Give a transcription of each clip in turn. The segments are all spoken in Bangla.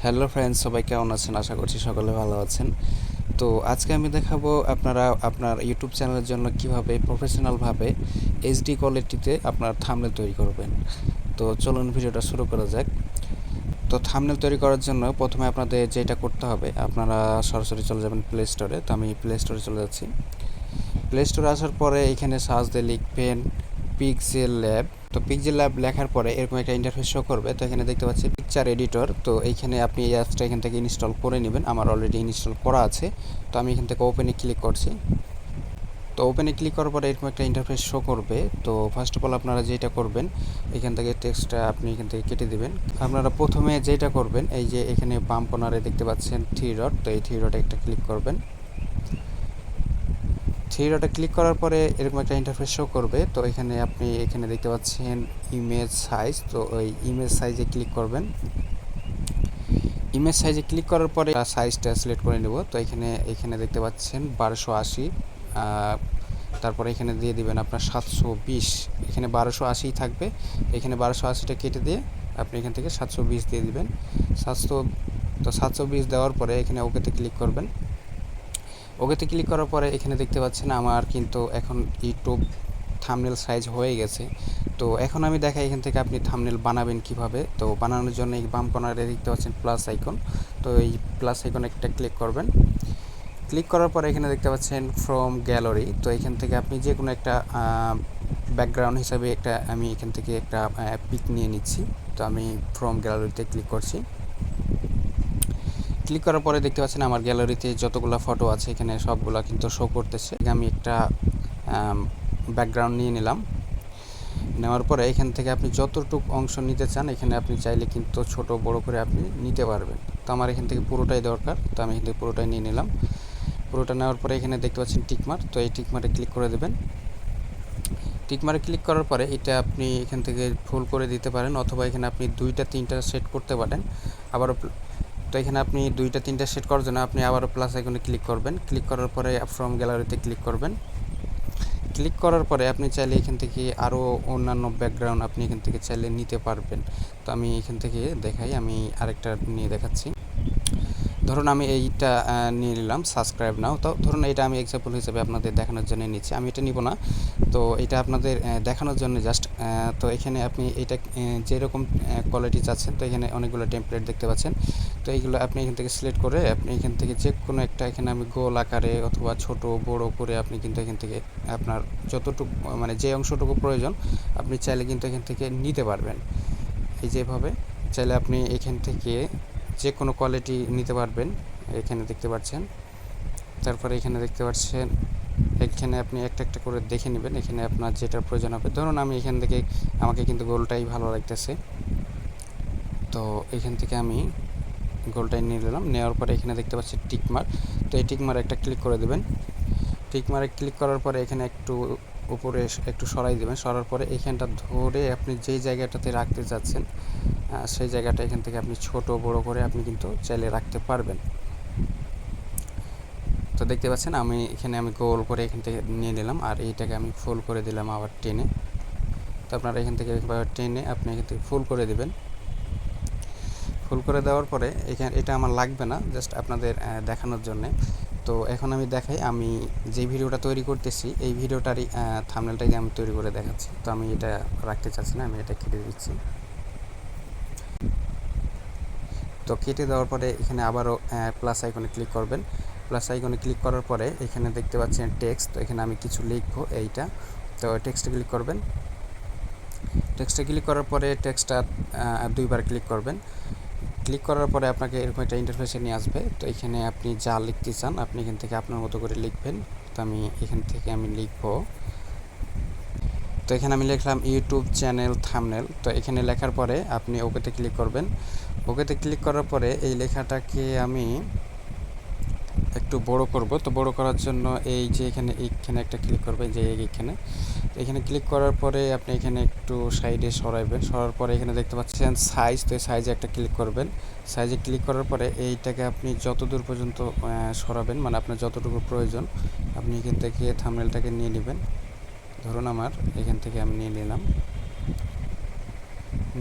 হ্যালো ফ্রেন্ডস, সবাই কেমন আছেন? আশা করছি সকলে ভালো আছেন। তো আজকে আমি দেখাবো আপনারা আপনার ইউটিউব চ্যানেলের জন্য কিভাবে প্রফেশনালভাবে এইচডি কোয়ালিটিতে আপনার থাম্বনেল তৈরি করবেন। তো চলুন ভিডিওটা শুরু করা যাক। তো থাম্বনেল তৈরি করার জন্য প্রথমে আপনাদের যেটা করতে হবে, আপনারা সরাসরি চলে যাবেন প্লে স্টোরে। তো আমি প্লে স্টোরে চলে যাচ্ছি। প্লে স্টোরে আসার পরে এখানে সার্চ দিয়ে লিখবেন পিক্সেল ল্যাব। তো পিক্সেল ল্যাব লেখার পরে এরকম একটা ইন্টারফেস শো করবে। তো এখানে দেখতে পাচ্ছি পিকচার এডিটর। তো এইখানে আপনি এই অ্যাপসটা এখান থেকে ইনস্টল করে নেবেন। আমার অলরেডি ইনস্টল করা আছে। তো আমি এখান থেকে ওপেনে ক্লিক করছি। তো ওপেনে ক্লিক করার পরে এরকম একটা ইন্টারফেস শো করবে। তো ফার্স্ট অফ অল আপনারা যেটা করবেন, এখান থেকে টেক্সটটা আপনি এখান থেকে কেটে দিবেন। আপনারা প্রথমে যেটা করবেন, এই যে এখানে বাম কর্নারে দেখতে পাচ্ছেন থ্রি ডট। তো এই থ্রি ডটে একটা ক্লিক করবেন। থ্রি ডটে ক্লিক করার পরে এরকম একটা ইন্টারফেস শো করবে। তো এখানে আপনি এখানে দেখতে পাচ্ছেন ইমেজ সাইজ। তো ওই ইমেজ সাইজে ক্লিক করবেন। ইমেজ সাইজে ক্লিক করার পরে সাইজটা সিলেক্ট করে নেব। তো এখানে দেখতে পাচ্ছেন 1280, তারপরে এখানে দিয়ে দিবেন আপনার 720। এখানে 1280 থাকবে, এখানে 1280টা কেটে দিয়ে আপনি এখান থেকে 720 দিয়ে দিবেন। 700 তো 720 দেওয়ার পরে এখানে ওকেতে ক্লিক করবেন। ওকেতে ক্লিক করার পরে এখানে দেখতে পাচ্ছেন আমার কিন্তু এখন ইউটিউব থাম্বনেল সাইজ হয়ে গেছে। তো এখন আমি দেখাই এখান থেকে আপনি থাম্বনেল বানাবেন কিভাবে। তো বানানোর জন্য এই বাম কর্নারে দেখতে পাচ্ছেন প্লাস আইকন। তো এই প্লাস আইকনে একটা ক্লিক করবেন। ক্লিক করার পরে এখানে দেখতে পাচ্ছেন ফ্রম গ্যালারি। তো এখান থেকে আপনি যে কোনো একটা ব্যাকগ্রাউন্ড হিসাবে আমি এখান থেকে একটা পিক নিয়ে নিচ্ছি। তো আমি ফ্রম গ্যালারিতে ক্লিক করছি। ক্লিক করার পরে দেখতে পাচ্ছেন আমার গ্যালারিতে যতগুলো ফটো আছে এখানে সবগুলো কিন্তু শো করতেছে। আমি একটা ব্যাকগ্রাউন্ড নিয়ে নিলাম। নেওয়ার পরে এখান থেকে আপনি যতটুকু অংশ নিতে চান এখানে আপনি চাইলে কিন্তু ছোট বড় করে আপনি নিতে পারবেন। তো আমার এখান থেকে পুরোটাই দরকার। তো আমি এখান থেকে পুরোটাই নিয়ে নিলাম। পুরোটা নেওয়ার পরে এখানে দেখতে পাচ্ছেন টিকমার্ক। তো এই টিকমার্কে ক্লিক করে দেবেন। টিকমার্কে ক্লিক করার পরে এটা আপনি এখান থেকে ফুল করে দিতে পারেন, অথবা এখানে আপনি 2টা 3টা সেট করতে পারেন। আবারও তো এখানে আপনি 2টা 3টা সেট করার জন্য আপনি আবারও প্লাস আইকনে ক্লিক করবেন। ক্লিক করার পরে ফ্রম গ্যালারিতে ক্লিক করবেন। ক্লিক করার পরে আপনি চাইলে এখান থেকে আরও অন্যান্য ব্যাকগ্রাউন্ড আপনি এখান থেকে চাইলে নিতে পারবেন। তো আমি এখান থেকে দেখাই, আমি আরেকটা নিয়ে দেখাচ্ছি। ধরুন আমি এইটা নিয়ে নিলাম সাবস্ক্রাইব নাও। তো ধরুন এটা আমি এক্সাম্পল হিসেবে আপনাদের দেখানোর জন্য নিচ্ছি, আমি এটা নিব না। তো এটা আপনাদের দেখানোর জন্য জাস্ট। তো এখানে আপনি এটা যেরকম কোয়ালিটি চাচ্ছেন, তো এখানে অনেকগুলো টেমপ্লেট দেখতে পাচ্ছেন। তো এইগুলো আপনি এখান থেকে সিলেক্ট করে আপনি এখান থেকে যে কোনো একটা, এখানে আমি গোল আকারে অথবা ছোট বড় করে আপনি কিন্তু এখান থেকে আপনার যতটুকু মানে যে অংশটুকু প্রয়োজন আপনি চাইলে কিন্তু এখান থেকে নিতে পারবেন। এই যেভাবে চাইলে আপনি এখান থেকে যে কোনো কোয়ালিটি নিতে পারবেন। এখানে দেখতে পাচ্ছেন। তারপরে এখানে দেখতে পাচ্ছেন, এখানে আপনি একটা একটা করে দেখে নেবেন এখানে আপনার যেটা প্রয়োজন হবে। ধরুন আমি এখান থেকে আমাকে কিন্তু গোলটাই ভালো লাগতেছে। তো এখান থেকে আমি গোলটাই নিয়ে নিলাম। নেওয়ার পরে এখানে দেখতে পাচ্ছি টিকমার্ক। তো এই টিকমার্ক একটা ক্লিক করে দেবেন। টিকমার্কে ক্লিক করার পরে এখানে একটু উপরে একটু সরাই দেবেন। সরার পরে এখানটা ধরে আপনি যেই জায়গাটাতে রাখতে চাচ্ছেন সেই জায়গাটা এখান থেকে আপনি ছোট বড় করে আপনি কিন্তু চাইলে রাখতে পারবেন। তো দেখতে পাচ্ছেন আমি গোল করে এখান থেকে নিয়ে নিলাম, আর এইটাকে আমি ফুল করে দিলাম আবার টেনে। তো আপনারা এখান থেকে টেনে আপনি এখান থেকে ফুল করে দেবেন। ফুল করে দেওয়ার পরে এটা আমার লাগবে না, জাস্ট আপনাদের দেখানোর জন্যে। তো এখন আমি দেখাই, আমি যে ভিডিওটা তৈরি করতেছি এই ভিডিওটারই থাম্বনেলটাই আমি তৈরি করে দেখাচ্ছি। তো আমি এটা রাখতে চাচ্ছি না, আমি এটা কেটে দিচ্ছি। তো কেটে দেওয়ার পরে এখানে আবারও প্লাস আইকনে ক্লিক করবেন। প্লাস আইকনে ক্লিক করার পরে এখানে দেখতে পাচ্ছেন টেক্সট। তো এখানে আমি কিছু লিখবো এইটা। তো টেক্সটে ক্লিক করবেন। টেক্সটে ক্লিক করার পরে টেক্সটটা 2বার ক্লিক করবেন। ক্লিক করার পরে আপনাকে এরকম একটা ইন্টারফেসে নিয়ে আসবে। তো এখানে আপনি যা লিখতে চান আপনি এখান থেকে আপনার মতো করে লিখবেন। তো আমি এখান থেকে লিখবো, তো এখানে আমি লিখলাম ইউটিউব চ্যানেল থাম্বনেল। তো এখানে লেখার পরে আপনি ওকেতে ক্লিক করবেন। ওকেতে ক্লিক করার পরে এই লেখাটাকে আমি একটু বড় করব। তো বড় করার জন্য এই যে এইখানে একটা ক্লিক করবেন, যে এখানে ক্লিক করার পরে আপনি এখানে একটু সাইডে সরাইবেন। সরার পরে এখানে দেখতে পাচ্ছেন সাইজ। তো সাইজে একটা ক্লিক করবেন। সাইজে ক্লিক করার পরে এইটাকে আপনি যত দূর পর্যন্ত সরাবেন, মানে আপনার যতটুকু প্রয়োজন আপনি এখান থেকে থাম্বনেলটাকে নিয়ে নেবেন। ধরুন আমার এখান থেকে আমি নিয়ে নিলাম।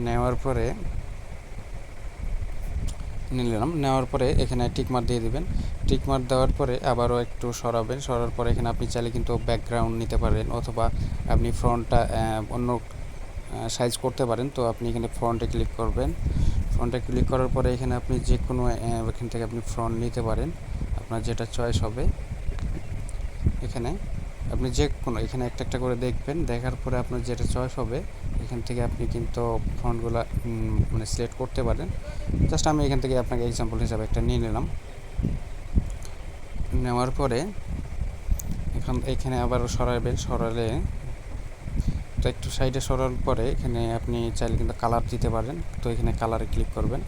নেওয়ার পরে নিলাম। নেওয়ার পরে এখানে টিক মার্ক দিয়ে দিবেন। টিক মার্ক দেওয়ার পরে আবারও একটু সরাবেন, সরার পরে এখানে আপনি চাইলে কিন্তু ব্যাকগ্রাউন্ড নিতে পারেন, অথবা আপনি ফ্রন্টটা অন্য সাইজ করতে পারেন। তো আপনি এখানে ফ্রন্টে ক্লিক করবেন। ফ্রন্টে ক্লিক করার পরে এখানে আপনি যে কোনো এখান থেকে আপনি ফ্রন্ট নিতে পারেন, আপনার যেটা চয়েস হবে। এখানে আপনি যে কোনো এখানে একটা একটা করে দেখবেন, দেখার পরে আপনার যেটা চয়েস হবে এখান থেকে আপনি কিন্তু ফন্টগুলো মানে সিলেক্ট করতে পারেন। জাস্ট আমি এখান থেকে আপনাকে এক্সাম্পল হিসাবে একটা নিয়ে নিলাম। নেওয়ার পরে এখানে আবার সরাবেন, সরালে তো একটু সাইডে সরার পরে এখানে আপনি চাইলে কিন্তু কালার দিতে পারেন। তো এখানে কালারে ক্লিক করবেন।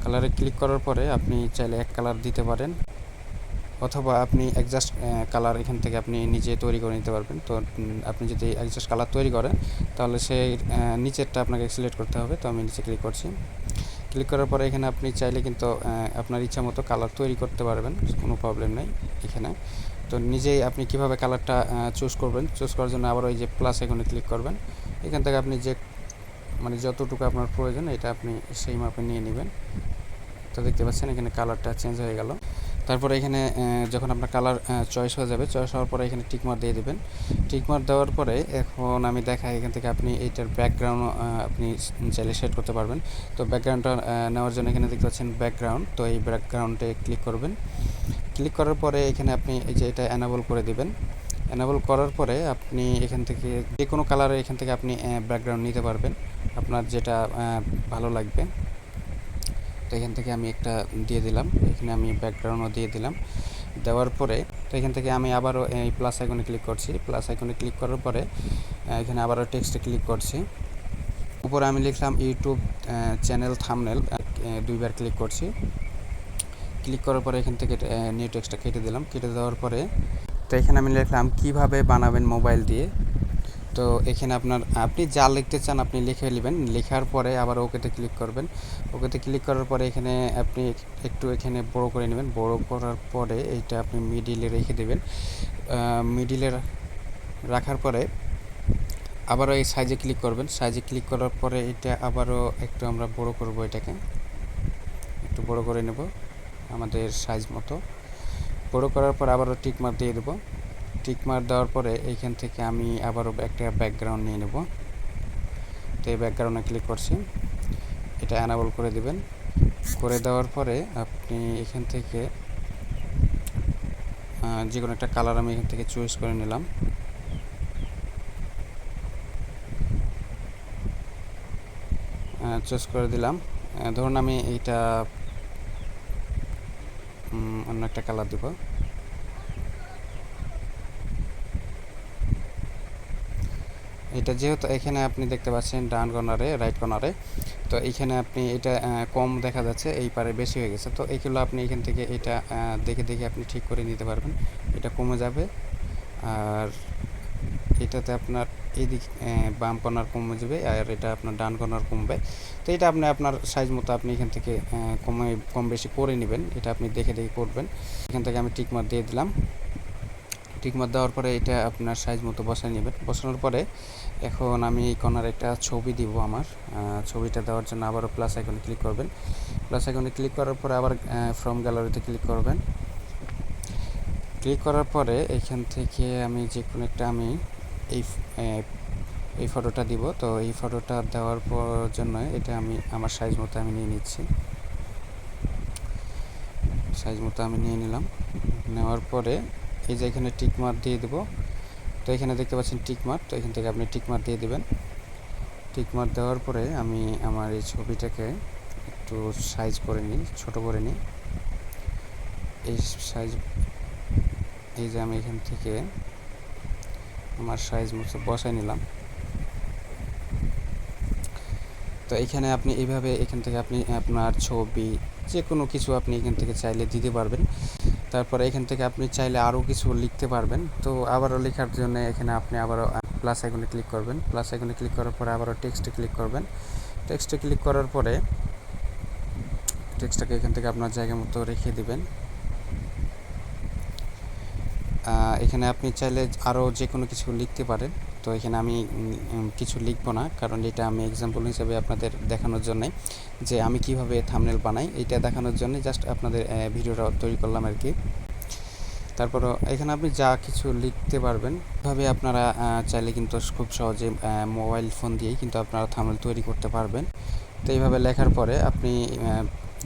কালারে ক্লিক করার পরে আপনি চাইলে এক কালার দিতে পারেন, অথবা আপনি অ্যাডজাস্ট কালার এখান থেকে আপনি নিজে তৈরি করে নিতে পারবেন। তো আপনি যদি অ্যাডজাস্ট কালার তৈরি করেন তাহলে সেই নিচেরটা আপনাকে সিলেক্ট করতে হবে। তো আমি নিচে ক্লিক করছি। ক্লিক করার পরে এখানে আপনি চাইলে কিন্তু আপনার ইচ্ছা মতো কালার তৈরি করতে পারবেন, কোনো প্রবলেম নেই এখানে। তো নিজেই আপনি কিভাবে কালারটা চুজ করবেন, চুজ করার জন্য আবার ওই যে প্লাস এখানে ক্লিক করবেন। এখান থেকে আপনি যে মানে যতটুকু আপনার প্রয়োজন এটা আপনি সেই মাপে নিয়ে নেবেন। তো দেখতে পাচ্ছেন এখানে কালারটা চেঞ্জ হয়ে গেল। তারপরে এখানে যখন আপনার কালার চয়েস হয়ে যাবে, চয়েস হওয়ার পরে এখানে টিকমার্ক দিয়ে দেবেন। টিকমার্ক দেওয়ার পরে এখন আমি দেখাই, এখান থেকে আপনি এইটার ব্যাকগ্রাউন্ড আপনি চাইলে সেট করতে পারবেন। তো ব্যাকগ্রাউন্ডটা নেওয়ার জন্য এখানে দেখতে পাচ্ছেন ব্যাকগ্রাউন্ড, তো এই ব্যাকগ্রাউন্ডে ক্লিক করবেন। ক্লিক করার পরে এখানে আপনি এই যে এটা এনাবল করে দিবেন। এনাবল করার পরে আপনি এখান থেকে যে কোনো কালারে এখান থেকে আপনি ব্যাকগ্রাউন্ড নিতে পারবেন, আপনার যেটা ভালো লাগবে। তো এখান থেকে আমি একটা দিয়ে দিলাম, এখানে আমি ব্যাকগ্রাউন্ডও দিয়ে দিলাম। দেওয়ার পরে তো এখান থেকে আমি আবারও এই প্লাস আইকনে ক্লিক করছি। প্লাস আইকনে ক্লিক করার পরে এখানে আবারও টেক্সটে ক্লিক করছি। উপরে আমি লিখলাম ইউটিউব চ্যানেল থাম্বনেল, দুইবার ক্লিক করছি। ক্লিক করার পরে এখান থেকে নিউ টেক্সটটা কেটে দিলাম। কেটে দেওয়ার পরে তো এখানে আমি লিখলাম কিভাবে বানাবেন মোবাইল দিয়ে। তো এখানে আপনি যা লিখতে চান আপনি লিখে নেবেন। লেখার পরে আবার ওকেতে ক্লিক করবেন। ওকেতে ক্লিক করার পরে এখানে আপনি একটু এখানে বড় করে নেবেন। বড় করার পরে এইটা আপনি মিডিলে রেখে দেবেন। মিডিলে রাখার পরে আবারও এই সাইজে ক্লিক করবেন। সাইজে ক্লিক করার পরে এটা আবারও একটু আমরা বড় করব, এটাকে একটু বড় করে নেব আমাদের সাইজ মতো। বড় করার পর আবারও টিক মার্ক দিয়ে দেবো। টিক মার্ক দেওয়ার পরে এইখান থেকে আমি আবারও একটা ব্যাকগ্রাউন্ড নিয়ে নেব। তো এই ব্যাকগ্রাউন্ডে ক্লিক করছি, এটা অ্যানাবল করে দিবেন। করে দেওয়ার পরে আপনি এখান থেকে যে কোনো একটা কালার আমি এখান থেকে চুজ করে নিলাম। চুজ করে দিলাম। ধরুন আমি এইটা অন্য একটা কালার দিব। এটা যেহেতু এখানে আপনি দেখতে পাচ্ছেন ডান কর্নারে, রাইট কর্নারে, তো এইখানে আপনি এটা কম দেখা যাচ্ছে, এই পারে বেশি হয়ে গেছে। তো এইগুলো আপনি এখান থেকে এটা দেখে দেখে আপনি ঠিক করে নিতে পারবেন। এটা কমে যাবে, আর এটাতে আপনার এইদিক বাম কর্নার কমে যাবে, আর এটা আপনার ডান কর্নার কমবে। তো এটা আপনি আপনার সাইজ মতো আপনি এখান থেকে কম বেশি করে নেবেন। এটা আপনি দেখে দেখে করবেন। এখান থেকে আমি টিক মার্ক দিয়ে দিলাম। টিক মার্ক দেওয়ার পরে এটা আপনার সাইজ মতো বসায় নেবেন। বসানোর পরে এখন আমি এই কর্নারে একটা ছবি দিব। আমার ছবিটা দেওয়ার জন্য আবারও প্লাস আইকনে ক্লিক করবেন। প্লাস আইকনে ক্লিক করার পরে আবার ফ্রম গ্যালারিতে ক্লিক করবেন। ক্লিক করার পরে এখান থেকে আমি যে কোনো একটা আমি এই ফটোটা দিব। তো এই ফটোটা দেওয়ার পর জন্য এটা আমি আমার সাইজ মতো আমি নিয়ে নিচ্ছি। সাইজ মতো আমি নিয়ে নিলাম। নেওয়ার পরে এই যে এখানে টিক মার্ক দিয়ে দেবো। তো এখানে দেখতে পাচ্ছেন টিক মার্ক, তো এখান থেকে আপনি টিক মার্ক দিয়ে দেবেন। টিক মার্ক দেওয়ার পরে আমি আমার এই ছবিটাকে একটু সাইজ করে নিই, ছোট করে নিই। এই সাইজ, এই যে আমি এখান থেকে আমার সাইজ মতো বসাই নিলাম। তো এখানে আপনি এইভাবে এখান থেকে আপনি আপনার ছবি যে কোনো কিছু আপনি এখান থেকে চাইলে দিতে পারবেন। তারপরে এখান থেকে আপনি চাইলে আরও কিছু লিখতে পারবেন। তো আবারও লেখার জন্য এখানে আপনি আবারও প্লাস আইকনে ক্লিক করবেন। প্লাস আইকনে ক্লিক করার পরে আবারও টেক্সটে ক্লিক করবেন। টেক্সটে ক্লিক করার পরে টেক্সটটাকে এখান থেকে আপনার জায়গা মতো রেখে দিবেন। এখানে আপনি চাইলে আরও যে কোনো কিছু লিখতে পারেন। তো এখানে আমি কিছু লিখবো না, কারণ এটা আমি এক্সাম্পল হিসেবে আপনাদের দেখানোর জন্যে যে আমি কিভাবে থাম্বনেল বানাই এইটা দেখানোর জন্য জাস্ট আপনাদের ভিডিওটা তৈরি করলাম আর কি। তারপরও এখানে আপনি যা কিছু লিখতে পারবেন, এভাবে আপনারা চাইলে কিন্তু খুব সহজে মোবাইল ফোন দিয়েই কিন্তু আপনারা থাম্বনেল তৈরি করতে পারবেন। তো এইভাবে লেখার পরে আপনি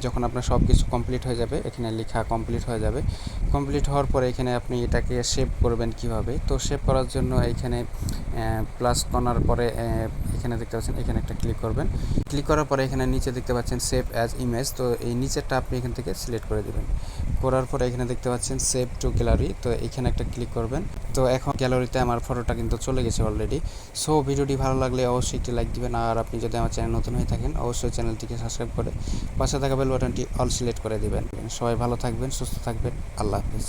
যখন আপনার সব কিছু কমপ্লিট হয়ে যাবে, এখানে লেখা কমপ্লিট হয়ে যাবে, কমপ্লিট হওয়ার পরে এখানে আপনি এটাকে সেভ করবেন কিভাবে। তো সেভ করার জন্য এখানে প্লাস কর্নার পরে এখানে দেখতে পাচ্ছেন, এখানে একটা ক্লিক করবেন। ক্লিক করার পরে এখানে নিচে দেখতে পাচ্ছেন সেভ অ্যাজ ইমেজ, তো এই নিচেরটা আপনি এখান থেকে সিলেক্ট করে দেবেন। করার পরে এখানে দেখতে পাচ্ছেন সেভ টু গ্যালারি, তো এখানে একটা ক্লিক করবেন। তো এখন গ্যালারিতে আমার ফটোটা কিন্তু চলে গেছে অলরেডি। সো ভিডিওটি ভালো লাগলে অবশ্যই একটি লাইক দিবেন, আর আপনি যদি আমার চ্যানেল নতুন হয়ে থাকেন অবশ্যই চ্যানেলটিকে সাবস্ক্রাইব করে পাশে থাকা বেল বাটনটি অল সিলেক্ট করে দিবেন। সবাই ভালো থাকবেন, সুস্থ থাকবেন, আল্লাহ হাফিজ।